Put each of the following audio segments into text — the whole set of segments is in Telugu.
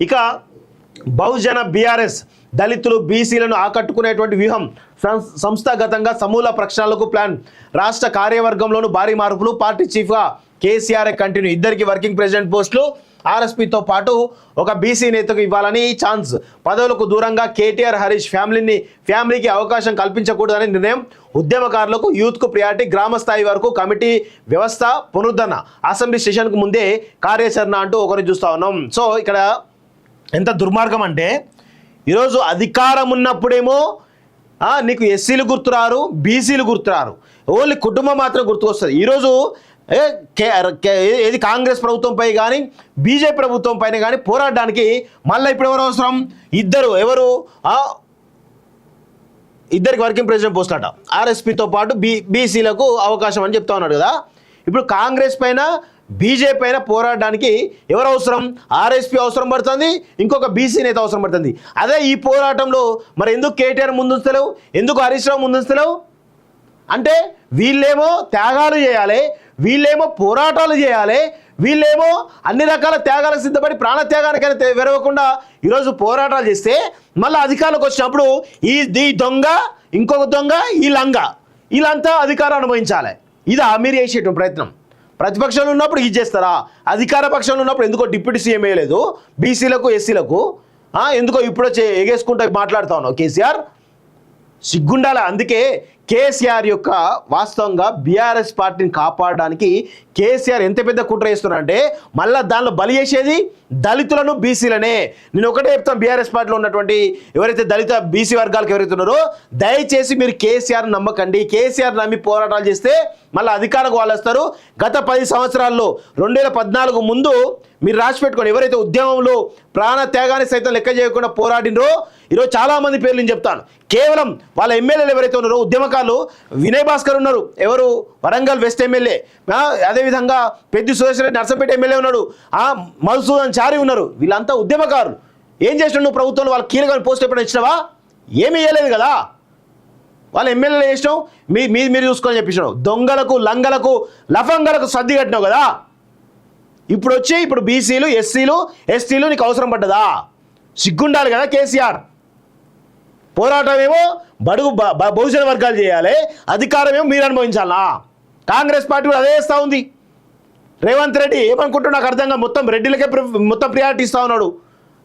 ఇక బహుజన బీఆర్ఎస్ దళితులు బీసీలను ఆకట్టుకునేటువంటి వ్యూహం, సంస్థాగతంగా సమూల ప్రక్షాళనకు ప్లాన్, రాష్ట్ర కార్యవర్గంలోనూ భారీ మార్పులు, పార్టీ చీఫ్గా కేసీఆర్ కంటిన్యూ, ఇద్దరికి వర్కింగ్ ప్రెసిడెంట్ పోస్టులు, ఆర్ఎస్పీతో పాటు ఒక బీసీ నేతకు ఇవ్వాలని ఛాన్స్, పదవులకు దూరంగా కేటీఆర్ హరీష్ ఫ్యామిలీకి అవకాశం కల్పించకూడదని నిర్ణయం, ఉద్యమకారులకు యూత్కు ప్రియారిటీ, గ్రామ స్థాయి వరకు కమిటీ వ్యవస్థ పునరుద్ధరణ, అసెంబ్లీ సెషన్కు ముందే కార్యాచరణ అంటూ ఒకరిని చూస్తూ ఉన్నాం. సో ఇక్కడ ఎంత దుర్మార్గం అంటే ఈరోజు అధికారం ఉన్నప్పుడేమో నీకు ఎస్సీలు గుర్తురారు, బీసీలు గుర్తురారు, ఓన్లీ కుటుంబం మాత్రం గుర్తుకొస్తుంది. ఈరోజు ఏది కాంగ్రెస్ ప్రభుత్వంపై కానీ బీజేపీ ప్రభుత్వం పైన కానీ పోరాడడానికి మళ్ళీ ఇప్పుడు ఎవరు అవసరం? ఇద్దరికి వర్కింగ్ ప్రెసిడెంట్ పోస్ట్ అట, ఆర్ఎస్పీతో పాటు బీసీలకు అవకాశం అని చెప్తా ఉన్నాడు కదా. ఇప్పుడు కాంగ్రెస్ పైన బీజేపీ పైన పోరాడడానికి ఎవరు అవసరం? ఆర్ఎస్పీ అవసరం పడుతుంది, ఇంకొక బీసీ నేత అవసరం పడుతుంది. అదే ఈ పోరాటంలో మరి ఎందుకు కేటీఆర్ ముందుంచలేవు, ఎందుకు హరీష్ రావు ముందుంచలేవు అంటే వీళ్ళేమో త్యాగాలు చేయాలి, వీళ్ళేమో పోరాటాలు చేయాలి, వీళ్ళేమో అన్ని రకాల త్యాగాలకు సిద్ధపడి ప్రాణత్యాగానికైనా విరవకుండా ఈరోజు పోరాటాలు చేస్తే మళ్ళీ అధికారులకు వచ్చినప్పుడు ఈ దొంగ, ఇంకొక దొంగ, ఈ లంగ, వీళ్ళంతా అధికారం అనుభవించాలి. ఇది మీరు చేసేటువంటి ప్రయత్నం. ప్రతిపక్షంలో ఉన్నప్పుడు ఇది చేస్తారా? అధికార పక్షంలో ఉన్నప్పుడు ఎందుకో డిప్యూటీ సీఎం వేయలేదు బీసీలకు ఎస్సీలకు, ఎందుకో ఇప్పుడు ఎగేసుకుంటూ మాట్లాడుతా ఉన్నావు కేసీఆర్? సిగ్గుండాల. అందుకే కేసీఆర్ యొక్క వాస్తవంగా బీఆర్ఎస్ పార్టీని కాపాడడానికి కేసీఆర్ ఎంత పెద్ద కుట్ర చేస్తున్నారంటే మళ్ళీ దానిలో బలి చేసేది దళితులను, బీసీలనే. నేను ఒకటే చెప్తాను, బీఆర్ఎస్ పార్టీలో ఉన్నటువంటి ఎవరైతే దళిత బీసీ వర్గాలకు ఎవరైతే ఉన్నారో దయచేసి మీరు కేసీఆర్ నమ్మకండి. కేసీఆర్ నమ్మి పోరాటాలు చేస్తే మళ్ళీ అధికారకు వాళ్ళు వస్తారు. గత 10 సంవత్సరాల్లో 2014 ముందు మీరు రాసి పెట్టుకోండి, ఎవరైతే ఉద్యమంలో ప్రాణ త్యాగాన్ని సైతం లెక్క చేయకుండా పోరాడినరో ఈరోజు చాలామంది పేర్లు నేను చెప్తాను. కేవలం వాళ్ళ ఎమ్మెల్యేలు ఎవరైతే ఉన్నారో ఉద్యమకారులు, వినయ్ భాస్కర్ ఉన్నారు, ఎవరు వరంగల్ వెస్ట్ ఎమ్మెల్యే, అదేవిధంగా పెద్ది సురేష్ రెడ్డి నర్సంపేట ఎమ్మెల్యే ఉన్నాడు, మధుసూదన్ చారి ఉన్నారు. వీళ్ళంతా ఉద్యమకారులు. ఏం చేసినావు నువ్వు ప్రభుత్వంలో? వాళ్ళ కీలకమైన పోస్ట్ ఎప్పుడైనా ఇచ్చినావా? ఏమీ ఇవ్వలేదు కదా. వాళ్ళ ఎమ్మెల్యేలు చేసినావు, మీరు చూసుకొని చెప్పించినావు. దొంగలకు, లంగలకు, లఫంగలకు సర్ది కట్టినావు కదా. ఇప్పుడు బీసీలు, ఎస్సీలు, ఎస్టీలు నీకు అవసరం పడ్డదా? సిగ్గుండాలి కదా కేసీఆర్. పోరాటం ఏమో బహుజన వర్గాలు చేయాలి, అధికారం ఏమో మీరు అనుభవించాలా? కాంగ్రెస్ పార్టీ కూడా అదే చేస్తూ ఉంది. రేవంత్ రెడ్డి ఏమనుకుంటున్నా నాకు అర్థంగా మొత్తం రెడ్డిలకే మొత్తం ప్రియారిటీ ఇస్తూ ఉన్నాడు.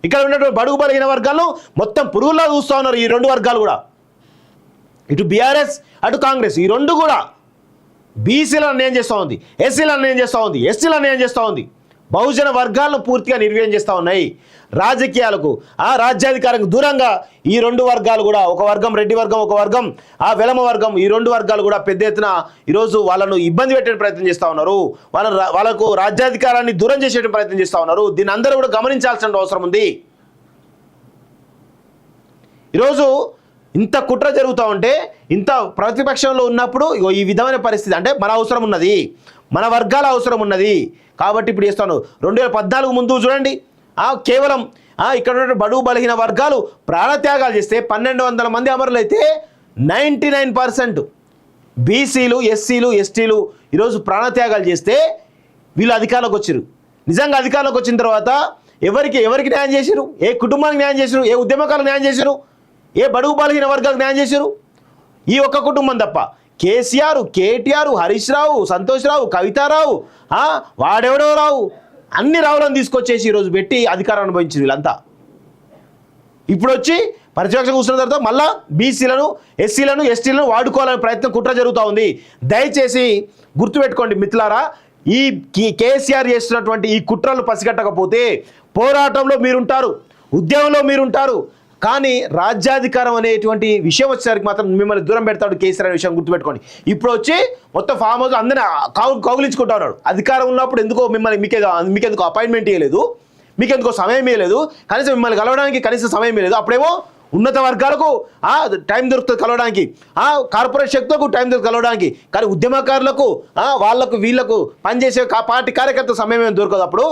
ఇక్కడ ఉన్నటువంటి బడుగు బలహీన వర్గాలను మొత్తం పురుగుల్లా చూస్తూ ఉన్నారు ఈ రెండు వర్గాలు కూడా. ఇటు బీఆర్ఎస్, అటు కాంగ్రెస్, ఈ రెండు కూడా బీసీలను అన్యాయం చేస్తూ ఉంది, ఎస్సీలను అన్యాయం చేస్తూ ఉంది, ఎస్టీలను అన్యాయం చేస్తూ ఉంది. బహుజన వర్గాలను పూర్తిగా నిర్వీర్యం చేస్తూ ఉన్నాయి. రాజకీయాలకు, రాజ్యాధికారానికి దూరంగా ఈ రెండు వర్గాలు కూడా, ఒక వర్గం రెడ్డి వర్గం, ఒక వర్గం వెలమ వర్గం, ఈ రెండు వర్గాలు కూడా పెద్ద ఎత్తున ఈరోజు వాళ్ళను ఇబ్బంది పెట్టే ప్రయత్నం చేస్తూ ఉన్నారు. వాళ్ళకు రాజ్యాధికారాన్ని దూరం చేసే ప్రయత్నం చేస్తూ ఉన్నారు. దీన్ని అందరూ కూడా గమనించాల్సిన అవసరం ఉంది. ఈరోజు ఇంత కుట్ర జరుగుతూ ఉంటే, ఇంత ప్రతిపక్షంలో ఉన్నప్పుడు ఈ విధమైన పరిస్థితి అంటే మన అవసరం ఉన్నది, మన వర్గాల అవసరం ఉన్నది కాబట్టి ఇప్పుడు చేస్తాను. 2014 ముందు చూడండి, కేవలం ఇక్కడ ఉన్న బడుగు బలహీన వర్గాలు ప్రాణత్యాగాలు చేస్తే 1200 మంది అమరులు అయితే 99% బీసీలు, ఎస్సీలు, ఎస్టీలు ఈరోజు ప్రాణత్యాగాలు చేస్తే వీళ్ళు అధికారంలోకి వచ్చారు. నిజంగా అధికారంలోకి వచ్చిన తర్వాత ఎవరికి న్యాయం చేశారు? ఏ కుటుంబానికి న్యాయం చేశారు? ఏ ఉద్యమకాలకు న్యాయం చేశారు? ఏ బడుగు బలహీన వర్గాలకు న్యాయం చేశారు? ఈ ఒక్క కుటుంబం తప్ప. కేసీఆర్, కేటీఆర్, హరీష్ రావు, సంతోష్ రావు, కవితారావు, వాడెవడో రావు, అన్ని రావులను తీసుకొచ్చేసి ఈరోజు పెట్టి అధికారం అనుభవించారు వీళ్ళంతా. ఇప్పుడు వచ్చి ప్రతిపక్షం కూర్చున్న తర్వాత మళ్ళా బీసీలను, ఎస్సీలను, ఎస్టీలను వాడుకోవాలనే ప్రయత్నం, కుట్ర జరుగుతూ ఉంది. దయచేసి గుర్తుపెట్టుకోండి మిత్రులారా, ఈ కేసీఆర్ చేస్తున్నటువంటి ఈ కుట్రలు పసిగట్టకపోతే పోరాటంలో మీరుంటారు, ఉద్యమంలో మీరుంటారు, కానీ రాజ్యాధికారం అనేటువంటి విషయం వచ్చేసరికి మాత్రం మిమ్మల్ని దూరం పెడతాడు కేసీఆర్ విషయం గుర్తుపెట్టుకోండి. ఇప్పుడు వచ్చి మొత్తం ఫామ్ హౌస్ అందరినీ కౌగిలించుకుంటా ఉన్నాడు. అధికారం ఉన్నప్పుడు ఎందుకో మీకెందుకు అపాయింట్మెంట్ ఇవ్వలేదు, మీకెందుకో సమయం ఇవ్వలేదు, కనీసం మిమ్మల్ని కలవడానికి కనీసం సమయం ఇవ్వలేదు. అప్పుడేమో ఉన్నత వర్గాలకు టైం దొరుకుతుంది కలవడానికి, కార్పొరేట్ శక్తులకు టైం దొరుకుతుంది కలవడానికి, కానీ ఉద్యమకారులకు వాళ్ళకు వీళ్లకు పనిచేసే పార్టీ కార్యకర్తలకు సమయం ఏమి దొరకదు. అప్పుడు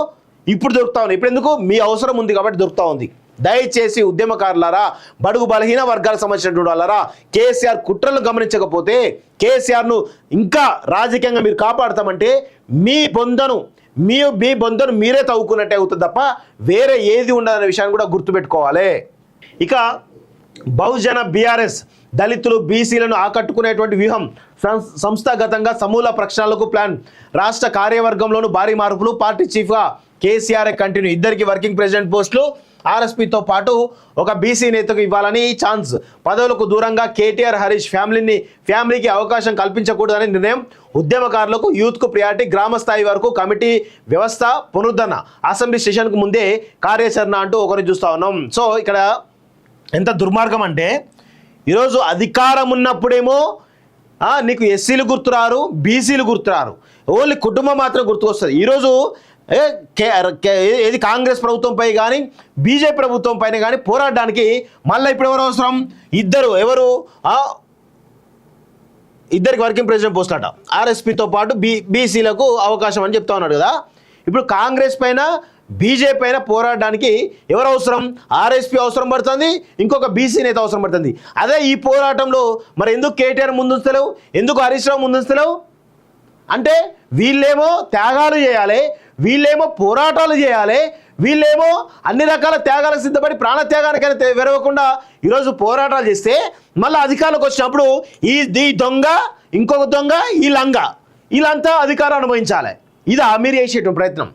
ఇప్పుడు దొరుకుతా ఉంది. ఇప్పుడు ఎందుకు? మీ అవసరం ఉంది కాబట్టి దొరుకుతా ఉంది. దయచేసి ఉద్యమకారులారా, బడుగు బలహీన వర్గాలకు సంబంధించినటువంటి వాళ్ళారా, కేసీఆర్ కుట్రలను గమనించకపోతే, కేసీఆర్ను ఇంకా రాజకీయంగా మీరు కాపాడతామంటే మీ బొందను, మీ బొందను మీరే తవ్వుకున్నట్టే అవుతుంది తప్ప వేరే ఏది ఉండదనే విషయాన్ని కూడా గుర్తుపెట్టుకోవాలి. ఇక బహుజన బీఆర్ఎస్ దళితులు బీసీలను ఆకట్టుకునేటువంటి వ్యూహం, సంస్థాగతంగా సమూల ప్రక్షాళనకు ప్లాన్, రాష్ట్ర కార్యవర్గంలోనూ భారీ మార్పులు, పార్టీ చీఫ్గా కేసీఆర్ కంటిన్యూ, ఇద్దరికి వర్కింగ్ ప్రెసిడెంట్ పోస్టులు, ఆర్ఎస్పీతో పాటు ఒక బీసీ నేతకు ఇవ్వాలని ఛాన్స్, పదవులకు దూరంగా కేటీఆర్ హరీష్ ఫ్యామిలీకి అవకాశం కల్పించకూడదని నిర్ణయం, ఉద్యమకారులకు యూత్కు ప్రియారిటీ, గ్రామ స్థాయి వరకు కమిటీ వ్యవస్థ పునరుద్ధరణ, అసెంబ్లీ సెషన్కు ముందే కార్యాచరణ అంటూ ఒకరిని చూస్తూ ఉన్నాం. సో ఇక్కడ ఎంత దుర్మార్గం అంటే ఈరోజు అధికారం ఉన్నప్పుడేమో నీకు ఎస్సీలు గుర్తురారు, బీసీలు గుర్తురారు, ఓన్లీ కుటుంబం మాత్రం గుర్తుకొస్తుంది. ఈరోజు ఏది కాంగ్రెస్ ప్రభుత్వంపై కానీ బీజేపీ ప్రభుత్వం పైన కానీ పోరాడడానికి మళ్ళీ ఇప్పుడు ఎవరు అవసరం? ఇద్దరికి వర్కింగ్ ప్రెసిడెంట్ పోస్ట్ అట, ఆర్ఎస్పీతో పాటు బీసీలకు అవకాశం అని చెప్తా ఉన్నాడు కదా. ఇప్పుడు కాంగ్రెస్ పైన బీజేపీ పైన పోరాడడానికి ఎవరు అవసరం? ఆర్ఎస్పీ అవసరం పడుతుంది, ఇంకొక బీసీ నేత అవసరం పడుతుంది. అదే ఈ పోరాటంలో మరి ఎందుకు కేటీఆర్ ముందుంచలేవు, ఎందుకు హరీష్ రావు ముందుంచలేవు అంటే వీళ్ళేమో త్యాగాలు చేయాలి, వీళ్ళేమో పోరాటాలు చేయాలి, వీళ్ళేమో అన్ని రకాల త్యాగాలకు సిద్ధపడి ప్రాణత్యాగానికైనా విరవకుండా ఈరోజు పోరాటాలు చేస్తే మళ్ళీ అధికారంలోకి వచ్చినప్పుడు ఈ దొంగ, ఇంకొక దొంగ, ఈ లంగ, వీళ్ళంతా అధికారం అనుభవించాలి. ఇదా మీరు చేసేటువంటి ప్రయత్నం?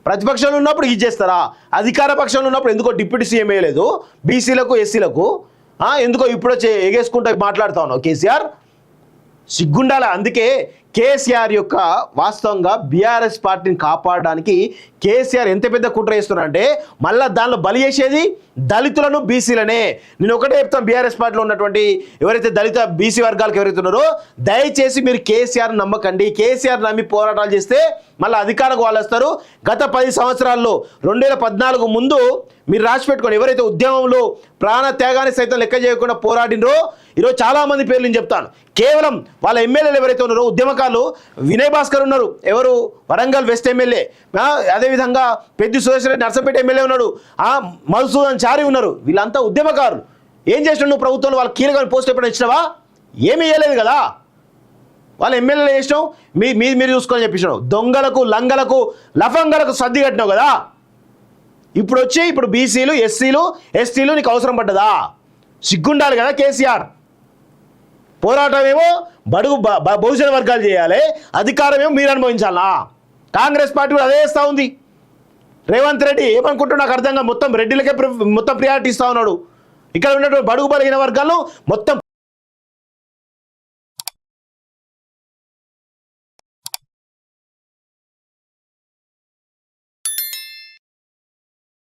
ప్రతిపక్షంలో ఉన్నప్పుడు ఇది చేస్తారా? అధికార పక్షంలో ఉన్నప్పుడు ఎందుకో డిప్యూటీ సీఎం వేయలేదు బీసీలకు ఎస్సీలకు, ఎందుకో ఇప్పుడు ఎగేసుకుంటూ మాట్లాడుతా ఉన్నావు కేసీఆర్? సిగ్గుండాలి. అందుకే కేసీఆర్ యొక్క వాస్తవంగా బీఆర్ఎస్ పార్టీని కాపాడడానికి కేసీఆర్ ఎంత పెద్ద కుట్ర చేస్తున్నారంటే మళ్ళీ దానిలో బలి చేసేది దళితులను బీసీలనే. నేను ఒకటే చెప్తాను, బీఆర్ఎస్ పార్టీలో ఉన్నటువంటి ఎవరైతే దళిత బీసీ వర్గాలకు ఎవరైతే ఉన్నారో దయచేసి మీరు కేసీఆర్ నమ్మకండి. కేసీఆర్ నమ్మి పోరాటాలు చేస్తే మళ్ళీ అధికారకు వాళ్ళు వస్తారు. గత 10 సంవత్సరాల్లో 2014 ముందు మీరు రాసి పెట్టుకోండి, ఎవరైతే ఉద్యమంలో ప్రాణ త్యాగాన్ని సైతం లెక్క చేయకుండా పోరాడినరో ఈరోజు చాలామంది పేర్లు నేను చెప్తాను. కేవలం వాళ్ళ ఎమ్మెల్యేలు ఎవరైతే ఉన్నారో ఉద్యమకారులు, వినయ్ భాస్కర్ ఉన్నారు, ఎవరు వరంగల్ వెస్ట్ ఎమ్మెల్యే, అదేవిధంగా పెద్ది సురేష్ రెడ్డి నర్సంపేట ఎమ్మెల్యే ఉన్నాడు, మధుసూదన్ చారి ఉన్నారు, వీళ్ళంతా ఉద్యమకారులు. ఏం చేసినావు నువ్వు ప్రభుత్వంలో? వాళ్ళ కీలకమైన పోస్ట్ ఎప్పుడైనా ఇచ్చినావా? ఏమీ ఇవ్వలేదు కదా. వాళ్ళ ఎమ్మెల్యేలు చేసినావు, మీరు చూసుకొని చెప్పించినావు. దొంగలకు, లంగలకు, లఫంగలకు సర్ది కట్టినావు కదా. ఇప్పుడు బీసీలు, ఎస్సీలు, ఎస్టీలు నీకు అవసరం పడ్డదా? సిగ్గుండాలి కదా కేసీఆర్. పోరాటం ఏమో బహుజన వర్గాలు చేయాలి, అధికారం ఏమో మీరు అనుభవించాలా? కాంగ్రెస్ పార్టీ కూడా అదే చేస్తూ ఉంది. రేవంత్ రెడ్డి ఏమనుకుంటున్నా నాకు అర్థంగా మొత్తం రెడ్డిలకే మొత్తం ప్రియారిటీ ఇస్తూ ఉన్నాడు. ఇక్కడ ఉన్నటువంటి బడుగు బలహీన వర్గాలను మొత్తం